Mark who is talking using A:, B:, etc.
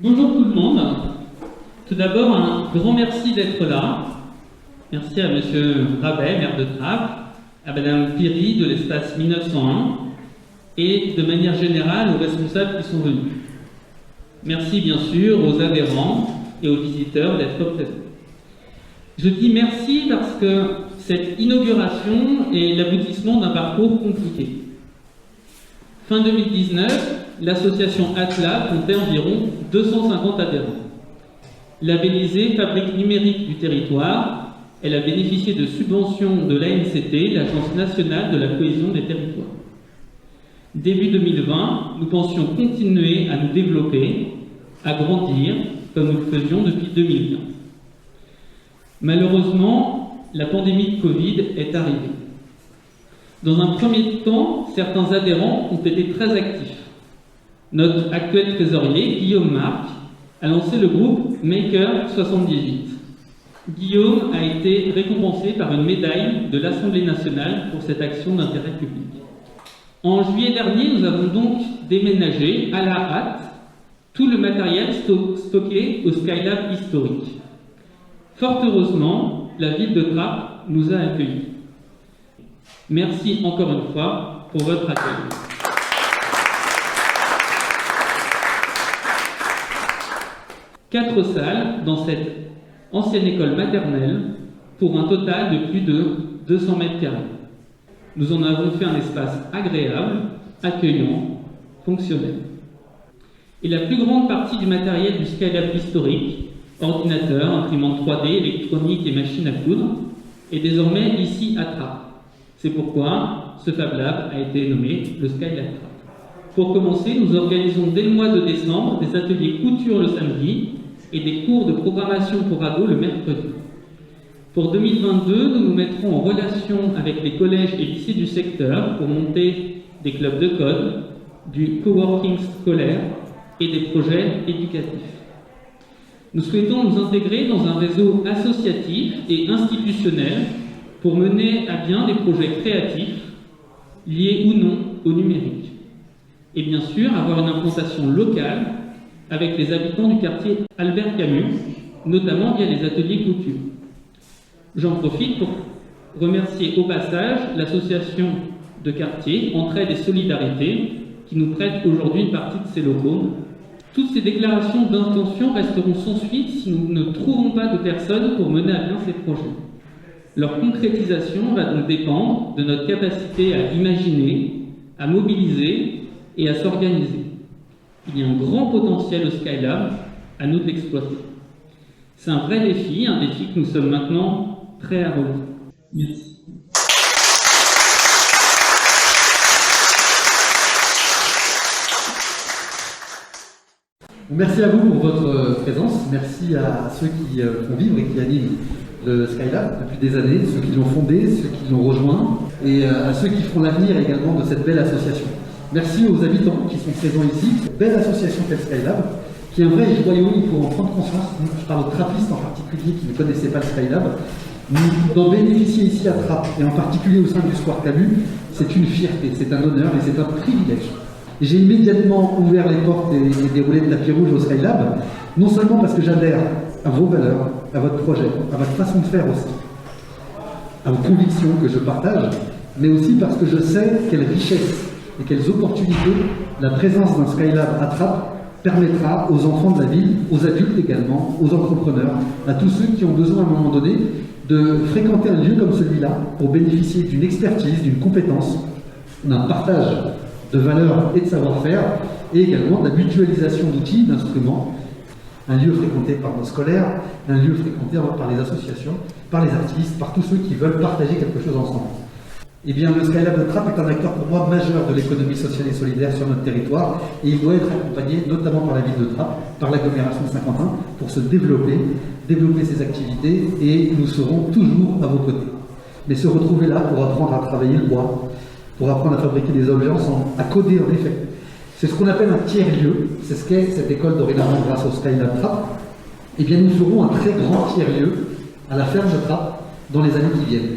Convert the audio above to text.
A: Bonjour tout le monde. Tout d'abord, un grand merci d'être là. Merci à Monsieur Rabet, maire de Trappes, à Madame Piry de l'espace 1901 et de manière générale aux responsables qui sont venus. Merci bien sûr aux adhérents et aux visiteurs d'être présents. Je dis merci parce que cette inauguration est l'aboutissement d'un parcours compliqué. Fin 2019, l'association Atla comptait environ 250 adhérents. Labellisée Fabrique numérique du territoire, elle a bénéficié de subventions de l'ANCT, l'Agence nationale de la cohésion des territoires. Début 2020, nous pensions continuer à nous développer, à grandir, comme nous le faisions depuis 2015. Malheureusement, la pandémie de Covid est arrivée. Dans un premier temps, certains adhérents ont été très actifs. Notre actuel trésorier, Guillaume Marc, a lancé le groupe Maker 78. Guillaume a été récompensé par une médaille de l'Assemblée nationale pour cette action d'intérêt public. En juillet dernier, nous avons donc déménagé à la hâte tout le matériel stocké au Skylab historique. Fort heureusement, la ville de Trappes nous a accueillis. Merci encore une fois pour votre accueil. Quatre salles dans cette ancienne école maternelle pour un total de plus de 200 mètres carrés. Nous en avons fait un espace agréable, accueillant, fonctionnel. Et la plus grande partie du matériel du Skylab historique, ordinateur, imprimante 3D, électronique et machine à coudre, est désormais ici à Trappes. C'est pourquoi ce Fab Lab a été nommé le Skylab Trappes. Pour commencer, nous organisons dès le mois de décembre des ateliers couture le samedi et des cours de programmation pour ados le mercredi. Pour 2022, nous nous mettrons en relation avec les collèges et lycées du secteur pour monter des clubs de code, du coworking scolaire et des projets éducatifs. Nous souhaitons nous intégrer dans un réseau associatif et institutionnel pour mener à bien des projets créatifs liés ou non au numérique. Et bien sûr, avoir une implantation locale avec les habitants du quartier Albert Camus, notamment via les ateliers couture. J'en profite pour remercier au passage l'association de quartier Entraide et Solidarité qui nous prête aujourd'hui une partie de ses locaux. Toutes ces déclarations d'intention resteront sans suite si nous ne trouvons pas de personnes pour mener à bien ces projets. Leur concrétisation va donc dépendre de notre capacité à imaginer, à mobiliser et à s'organiser. Il y a un grand potentiel au Skylab, à nous de l'exploiter. C'est un vrai défi, un défi que nous sommes maintenant prêts à relever. Merci.
B: Merci à vous pour votre présence, merci à ceux qui font vivre et qui animent le Skylab depuis des années, ceux qui l'ont fondé, ceux qui l'ont rejoint, et à ceux qui feront l'avenir également de cette belle association. Merci aux habitants qui sont présents ici, cette belle association qu'est le Skylab, qui est un vrai joyau, il faut en prendre conscience. Je parle aux trappistes en particulier qui ne connaissaient pas le Skylab. D'en bénéficier ici à Trappes, et en particulier au sein du Square Camus, c'est une fierté, c'est un honneur et c'est un privilège. J'ai immédiatement ouvert les portes et déroulé le tapis rouge au Skylab, non seulement parce que j'adhère à vos valeurs, à votre projet, à votre façon de faire aussi, à vos convictions que je partage, mais aussi parce que je sais quelle richesse et quelles opportunités la présence d'un Skylab à Trappes permettra aux enfants de la ville, aux adultes également, aux entrepreneurs, à tous ceux qui ont besoin à un moment donné de fréquenter un lieu comme celui-là pour bénéficier d'une expertise, d'une compétence, d'un partage de valeurs et de savoir-faire, et également de la mutualisation d'outils, d'instruments. Un lieu fréquenté par nos scolaires, un lieu fréquenté par les associations, par les artistes, par tous ceux qui veulent partager quelque chose ensemble. Eh bien, le Skylab de Trappes est un acteur pour moi majeur de l'économie sociale et solidaire sur notre territoire, et il doit être accompagné notamment par la ville de Trappes, par l'agglomération de Saint-Quentin, pour se développer ses activités, et nous serons toujours à vos côtés. Mais se retrouver là pour apprendre à travailler le bois, pour apprendre à fabriquer des objets ensemble, à coder en effet. C'est ce qu'on appelle un tiers-lieu, c'est ce qu'est cette école dorénavant grâce au Skylab Trappes. Eh bien, nous ferons un très grand tiers-lieu à la ferme de Trappes dans les années qui viennent.